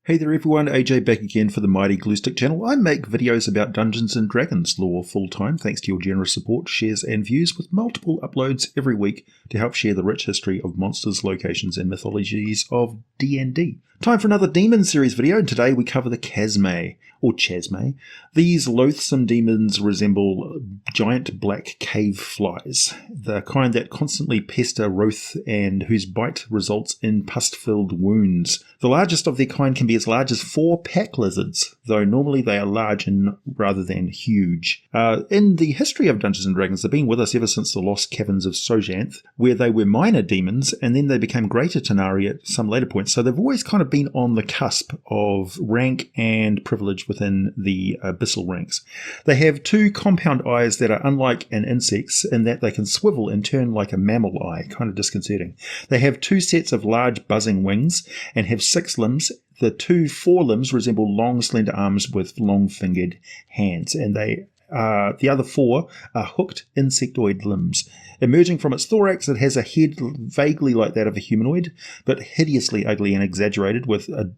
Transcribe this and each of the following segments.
Hey there everyone, AJ back again for the mighty Gluestick channel. I make videos about Dungeons & Dragons lore full time thanks to your generous support, shares and views, with multiple uploads every week to help share the rich history of monsters, locations and mythologies of D&D. Time for another demon series video, and today we cover the Chasme, or Chasme. These loathsome demons resemble giant black cave flies, the kind that constantly pester Roth and whose bite results in pus-filled wounds. The largest of their kind can be as large as 4 pack lizards, though normally they are large and rather than huge. In the history of Dungeons & Dragons, they've been with us ever since the Lost Caverns of Sojanth, where they were minor demons and then they became greater tanar'ri at some later point. So they've always kind of been on the cusp of rank and privilege within the abyssal ranks. They have 2 compound eyes that are unlike in insects in that they can swivel and turn like a mammal eye, kind of disconcerting. They have 2 sets of large buzzing wings and have 6 limbs. The 2 forelimbs resemble long slender arms with long fingered hands, and the other 4 are hooked insectoid limbs. Emerging from its thorax, it has a head vaguely like that of a humanoid, but hideously ugly and exaggerated, with a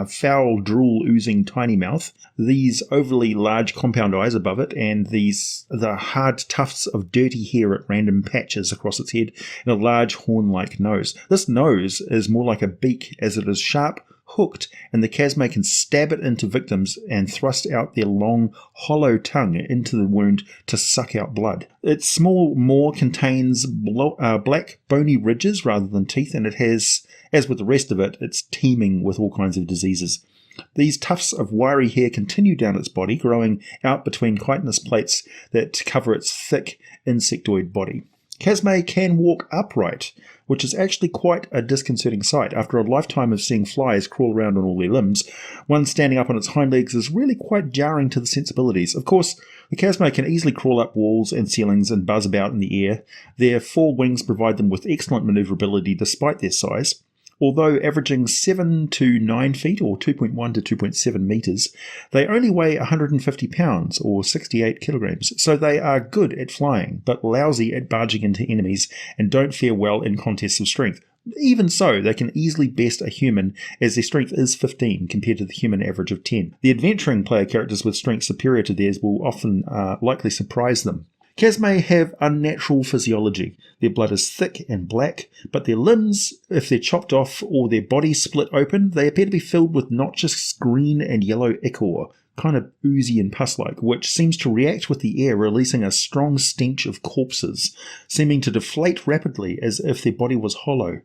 foul drool oozing tiny mouth, these overly large compound eyes above it, and the hard tufts of dirty hair at random patches across its head, and a large horn-like nose. This nose is more like a beak, as it is sharp, hooked, and the Chasme can stab it into victims and thrust out their long, hollow tongue into the wound to suck out blood. Its small maw contains black, bony ridges rather than teeth, and it has, as with the rest of it, it's teeming with all kinds of diseases. These tufts of wiry hair continue down its body, growing out between chitinous plates that cover its thick insectoid body. Chasme can walk upright, which is actually quite a disconcerting sight. After a lifetime of seeing flies crawl around on all their limbs, one standing up on its hind legs is really quite jarring to the sensibilities. Of course, the Chasme can easily crawl up walls and ceilings and buzz about in the air. Their 4 wings provide them with excellent maneuverability despite their size. Although averaging 7 to 9 feet, or 2.1 to 2.7 meters, they only weigh 150 pounds, or 68 kilograms, so they are good at flying, but lousy at barging into enemies, and don't fare well in contests of strength. Even so, they can easily best a human, as their strength is 15 compared to the human average of 10. The adventuring player characters with strength superior to theirs will often likely surprise them. Chasme have unnatural physiology. Their blood is thick and black, but their limbs, if they're chopped off or their bodies split open, they appear to be filled with noxious green and yellow ichor, kind of oozy and pus-like, which seems to react with the air, releasing a strong stench of corpses, seeming to deflate rapidly as if their body was hollow.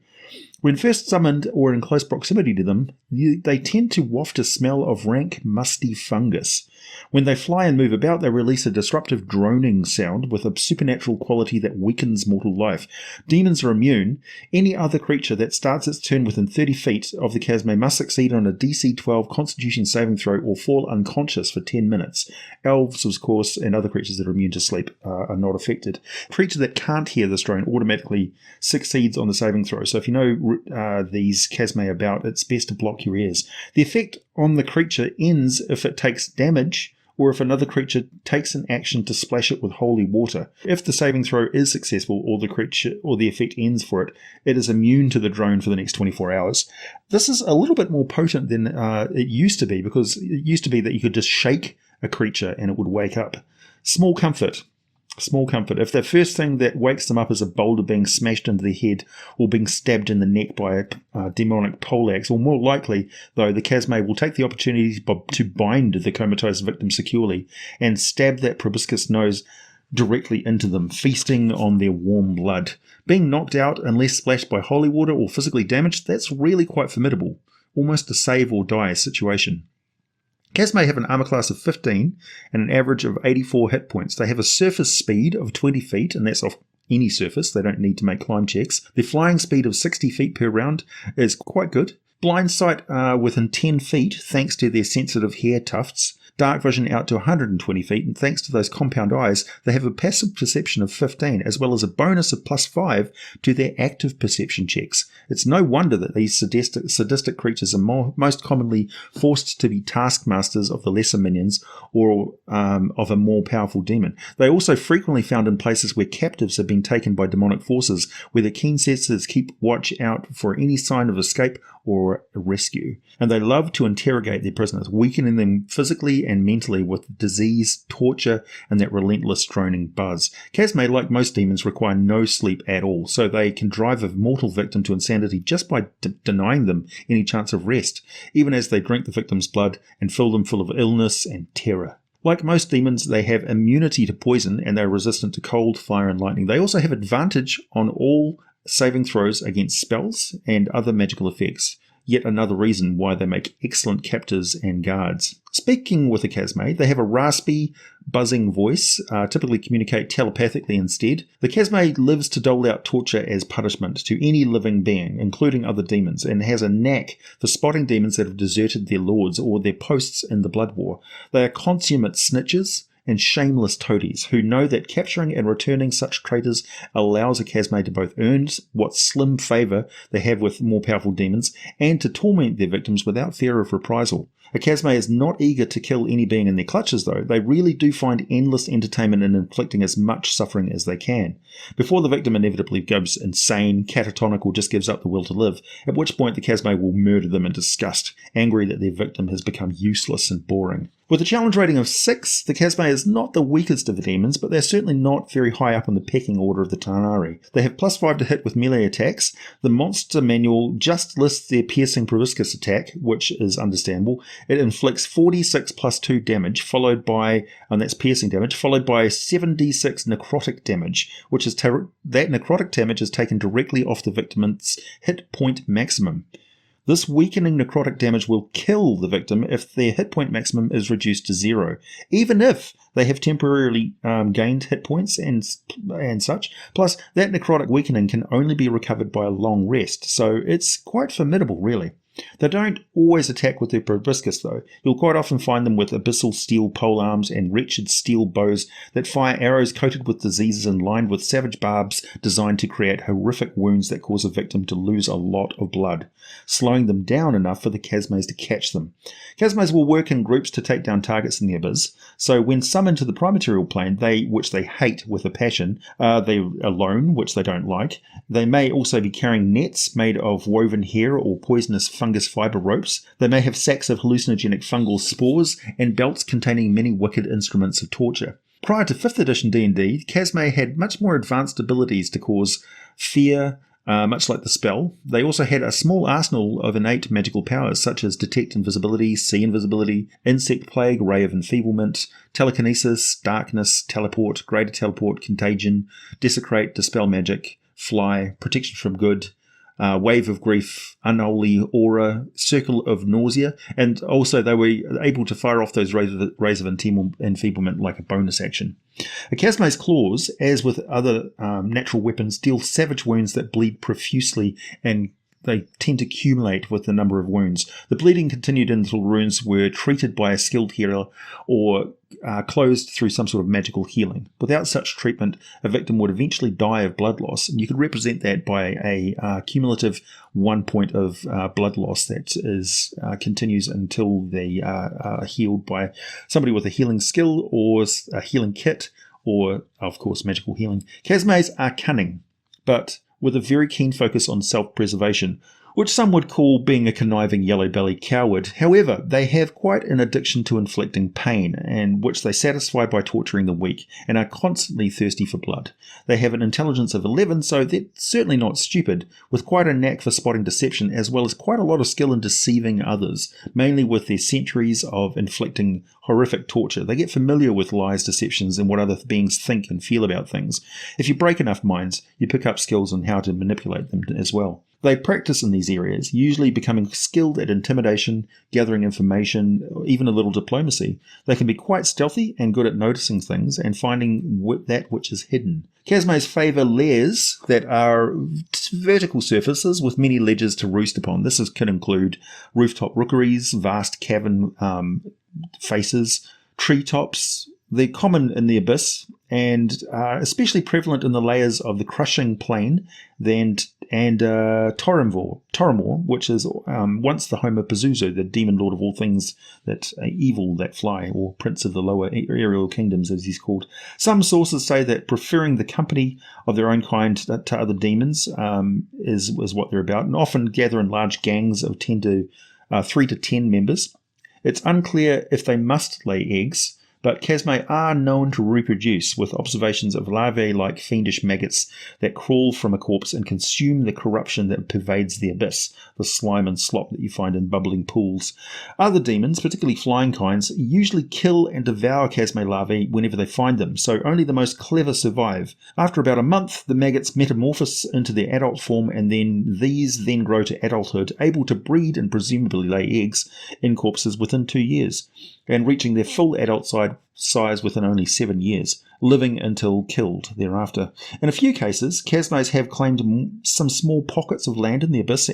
When first summoned or in close proximity to them, they tend to waft a smell of rank, musty fungus. When they fly and move about, they release a disruptive droning sound with a supernatural quality that weakens mortal life. Demons are immune. Any other creature that starts its turn within 30 feet of the Chasme must succeed on a DC 12 Constitution saving throw or fall unconscious for 10 minutes. Elves, of course, and other creatures that are immune to sleep are not affected. A creature that can't hear this drone automatically succeeds on the saving throw, so if you know these Chasme about, it's best to block your ears. The effect on the creature ends if it takes damage, or if another creature takes an action to splash it with holy water. If the saving throw is successful, or the creature or the effect ends for it, it is immune to the drone for the next 24 hours. This is a little bit more potent than it used to be, because it used to be that you could just shake a creature and it would wake up. Small comfort. Small comfort. If the first thing that wakes them up is a boulder being smashed into their head or being stabbed in the neck by a demonic poleaxe, or more likely, though, the Chasme will take the opportunity to bind the comatose victim securely and stab that proboscis nose directly into them, feasting on their warm blood. Being knocked out unless splashed by holy water or physically damaged, that's really quite formidable. Almost a save or die situation. Chasme have an armor class of 15 and an average of 84 hit points. They have a surface speed of 20 feet, and that's off any surface. They don't need to make climb checks. Their flying speed of 60 feet per round is quite good. Blind sight within 10 feet, thanks to their sensitive hair tufts. dark vision out to 120 feet, and thanks to those compound eyes, they have a passive perception of 15, as well as a bonus of +5 to their active perception checks. It's no wonder that these sadistic creatures are most commonly forced to be taskmasters of the lesser minions or of a more powerful demon. They are also frequently found in places where captives have been taken by demonic forces, where the keen senses keep watch out for any sign of escape or a rescue. And they love to interrogate their prisoners, weakening them physically and mentally with disease, torture, and that relentless droning buzz. Chasme, like most demons, require no sleep at all, so they can drive a mortal victim to insanity just by denying them any chance of rest, even as they drink the victim's blood and fill them full of illness and terror. Like most demons, they have immunity to poison, and they are resistant to cold, fire, and lightning. They also have advantage on all saving throws against spells and other magical effects. Yet another reason why they make excellent captors and guards. Speaking with a Chasme, they have a raspy, buzzing voice, typically communicate telepathically instead. The Chasme lives to dole out torture as punishment to any living being, including other demons, and has a knack for spotting demons that have deserted their lords or their posts in the blood war. They are consummate snitches and shameless toadies who know that capturing and returning such traitors allows a Chasme to both earn what slim favour they have with more powerful demons and to torment their victims without fear of reprisal. A Chasme is not eager to kill any being in their clutches, though. They really do find endless entertainment in inflicting as much suffering as they can, before the victim inevitably goes insane, catatonic, or just gives up the will to live, at which point the Chasme will murder them in disgust, angry that their victim has become useless and boring. With a challenge rating of 6, the Chasme is not the weakest of the demons, but they're certainly not very high up in the pecking order of the tanar'ri. They have +5 to hit with melee attacks. The monster manual just lists their piercing proboscis attack, which is understandable. It inflicts 46 +2 damage, followed by, and that's piercing damage, followed by 7d6 necrotic damage, which is that necrotic damage is taken directly off the victim's hit point maximum. This weakening necrotic damage will kill the victim if their hit point maximum is reduced to 0, even if they have temporarily gained hit points and such. Plus, that necrotic weakening can only be recovered by a long rest, so it's quite formidable, really. They don't always attack with their proboscis, though. You'll quite often find them with abyssal steel polearms and wretched steel bows that fire arrows coated with diseases and lined with savage barbs designed to create horrific wounds that cause a victim to lose a lot of blood, slowing them down enough for the Chasmes to catch them. Chasmes will work in groups to take down targets in the abyss, so when summoned to the primaterial plane, which they hate with a passion, they're alone, which they don't like. They may also be carrying nets made of woven hair or poisonous fungus fiber ropes. They may have sacks of hallucinogenic fungal spores and belts containing many wicked instruments of torture. Prior to 5th edition D&D, Chasme had much more advanced abilities to cause fear, much like the spell. They also had a small arsenal of innate magical powers such as detect invisibility, see invisibility, insect plague, ray of enfeeblement, telekinesis, darkness, teleport, greater teleport, contagion, desecrate, dispel magic, fly, protection from good, wave of grief, unholy aura, circle of nausea, and also they were able to fire off those rays of enfeeblement like a bonus action. A Chasme's claws, as with other natural weapons, deal savage wounds that bleed profusely, and they tend to accumulate with the number of wounds. The bleeding continued until wounds were treated by a skilled healer or closed through some sort of magical healing. Without such treatment, a victim would eventually die of blood loss, and you could represent that by a cumulative 1 point of blood loss that continues until they are healed by somebody with a healing skill or a healing kit or, of course, magical healing. Chasmes are cunning, but with a very keen focus on self-preservation, which some would call being a conniving yellow-bellied coward. However, they have quite an addiction to inflicting pain, and which they satisfy by torturing the weak, and are constantly thirsty for blood. They have an intelligence of 11, so they're certainly not stupid, with quite a knack for spotting deception, as well as quite a lot of skill in deceiving others, mainly with their centuries of inflicting horrific torture. They get familiar with lies, deceptions, and what other beings think and feel about things. If you break enough minds, you pick up skills on how to manipulate them as well. They practice in these areas, usually becoming skilled at intimidation, gathering information, or even a little diplomacy. They can be quite stealthy and good at noticing things and finding that which is hidden. Chasmes favour lairs that are vertical surfaces with many ledges to roost upon. This can include rooftop rookeries, vast cavern faces, treetops. They're common in the abyss and especially prevalent in the layers of the crushing plain and Toromor, which is once the home of Pazuzu, the demon lord of all things that evil that fly, or prince of the lower aerial kingdoms as he's called. Some sources say that preferring the company of their own kind to other demons is what they're about, and often gather in large gangs of 3 to 10 members. It's unclear if they must lay eggs, but kezzeme are known to reproduce, with observations of larvae like fiendish maggots that crawl from a corpse and consume the corruption that pervades the abyss, the slime and slop that you find in bubbling pools. Other demons, particularly flying kinds, usually kill and devour kezzeme larvae whenever they find them, so only the most clever survive. After about a month, the maggots metamorphose into their adult form, and these grow to adulthood, able to breed and presumably lay eggs in corpses within 2 years, and reaching their full adult size within only 7 years, living until killed thereafter. In a few cases, kezmes have claimed some small pockets of land in the abyss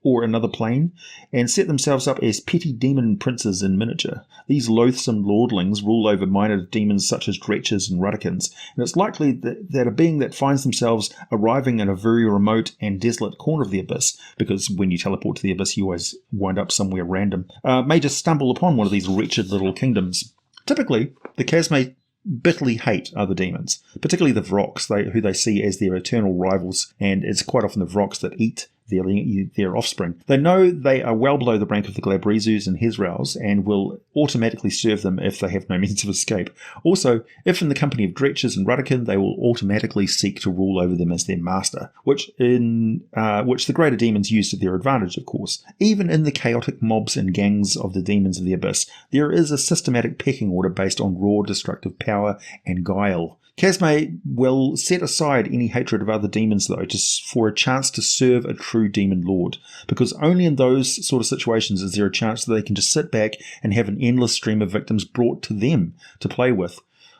or another plane, and set themselves up as petty demon princes in miniature. These loathsome lordlings rule over minor demons such as wretches and rudderkins, and it's likely that a being that finds themselves arriving in a very remote and desolate corner of the abyss, because when you teleport to the abyss you always wind up somewhere random, may just stumble upon one of these wretched little kingdoms. Typically, the kezzeme bitterly hate other demons, particularly the Vrox, who they see as their eternal rivals, and it's quite often the Vrox that eat their offspring. They know they are well below the rank of the Glabrizus and Hezraels, and will automatically serve them if they have no means of escape. Also, if in the company of Dretches and Rudderkin, they will automatically seek to rule over them as their master, which the greater demons use to their advantage, of course. Even in the chaotic mobs and gangs of the demons of the abyss, there is a systematic pecking order based on raw destructive power and guile. Chasme will set aside any hatred of other demons, though, for a chance to serve a true demon lord, because only in those sort of situations is there a chance that they can just sit back and have an endless stream of victims brought to them to play with.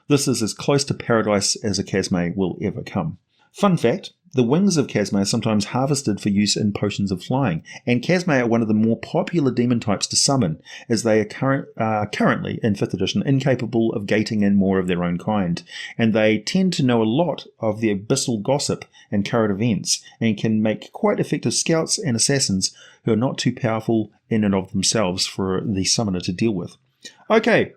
This is as close to paradise as a Chasme will ever come. Fun fact, the wings of Chasme are sometimes harvested for use in potions of flying, and Chasme are one of the more popular demon types to summon, as they are currently, in 5th edition, incapable of gating in more of their own kind, and they tend to know a lot of the abyssal gossip and current events, and can make quite effective scouts and assassins who are not too powerful in and of themselves for the summoner to deal with. Okay,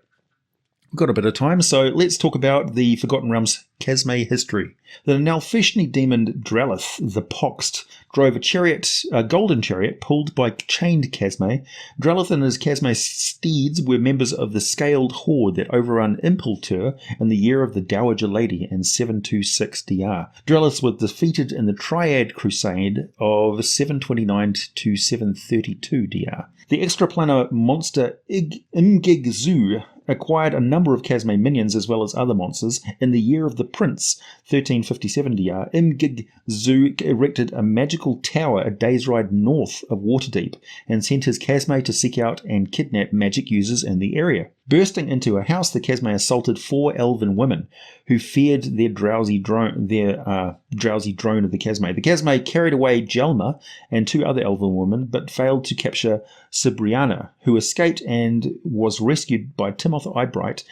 we've got a bit of time, so let's talk about the Forgotten Realms Chasme history. The Nalfeshni demon Drellith the Poxed drove a golden chariot pulled by chained Chasme. Drellith and his Chasme steeds were members of the scaled horde that overrun Impultur in the year of the Dowager Lady in 726 DR. Drellith was defeated in the Triad Crusade of 729 to 732 DR. The extraplanar monster Imgig-Zu acquired a number of Chasme minions as well as other monsters. In the year of the Prince, 1357 DR, Imgig-Zu erected a magical tower a day's ride north of Waterdeep and sent his Chasme to seek out and kidnap magic users in the area. Bursting into a house, the Chasme assaulted 4 elven women who feared their drowsy drone of the Chasme. The Chasme carried away Jelma and 2 other elven women, but failed to capture Cibriana, who escaped and was rescued by Timoth Eyebright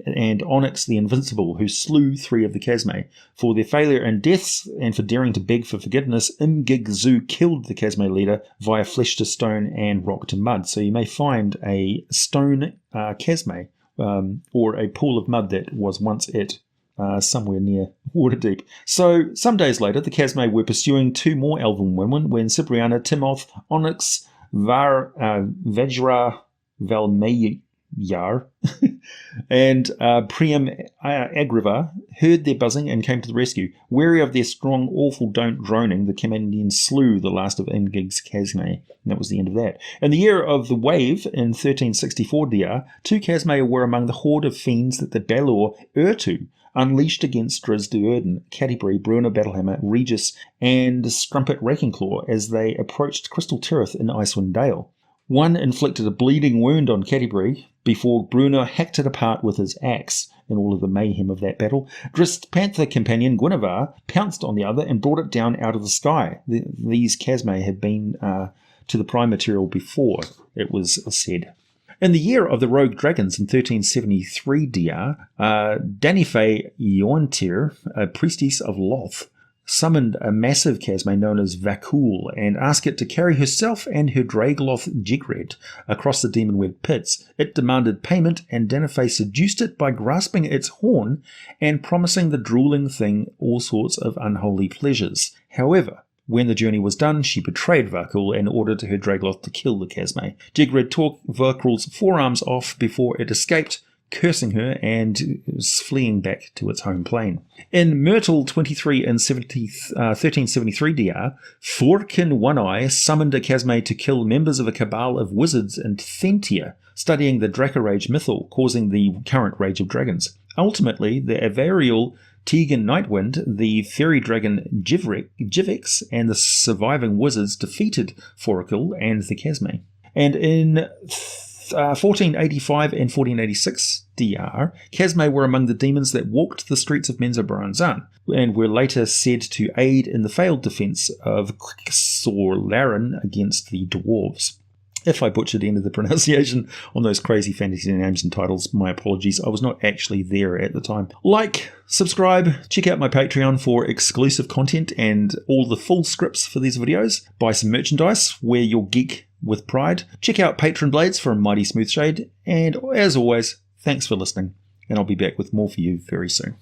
and Onyx the Invincible, who slew 3 of the Chasme. For their failure and deaths, and for daring to beg for forgiveness, Imgig-Zu killed the Chasme leader via flesh to stone and rock to mud. So you may find a stone Chasme, or a pool of mud that was once it, somewhere near Waterdeep. So, some days later, the Chasme were pursuing 2 more elven women when Cibriana, Timoth, Onyx, Vajra Valmeyar, and Priam Agriva heard their buzzing and came to the rescue. Wary of their strong, awful droning, the Camandians slew the last of Imgig's Chasme, and that was the end of that. In the year of the Wave, in 1364 DR, 2 Chasme were among the horde of fiends that the Balor Urtu unleashed against Driz de Erden, Catti-brie, Bruenor Battlehammer, Regis, and Strumpet Rakenclaw as they approached Crystal Tirith in Icewind Dale. One inflicted a bleeding wound on Catti-brie before Bruenor hacked it apart with his axe. In all of the mayhem of that battle, Drist's panther companion Guinevere pounced on the other and brought it down out of the sky. These Chasme had been to the prime material before, it was said. In the year of the Rogue Dragons in 1373 DR, Danife Iontir, a priestess of Loth, summoned a massive kezzeme known as Vakul and asked it to carry herself and her Dragloth Jigred across the demon-web pits. It demanded payment, and Danife seduced it by grasping its horn and promising the drooling thing all sorts of unholy pleasures. However, when the journey was done, she betrayed Vakul and ordered her Dragloth to kill the kezzeme. Jigred tore Vakul's forearms off before it escaped, cursing her and fleeing back to its home plane. In Myrtle 23 in 1373 DR, Forkin One-Eye summoned a kezzeme to kill members of a cabal of wizards in Thentia, studying the Dracorage mythal, causing the current Rage of Dragons. Ultimately, the Avarial Tegan Nightwind, the fairy dragon Jivix, and the surviving wizards defeated Forkil and the kezzeme. And in 1485 and 1486 DR, kezzeme were among the demons that walked the streets of Menzoberranzan, and were later said to aid in the failed defense of Xorlaran against the dwarves. If I butchered any of the pronunciation on those crazy fantasy names and titles, my apologies. I was not actually there at the time. Like, subscribe, check out my Patreon for exclusive content and all the full scripts for these videos. Buy some merchandise, wear your geek with pride. Check out Patron Blades for a mighty smooth shade. And as always, thanks for listening. And I'll be back with more for you very soon.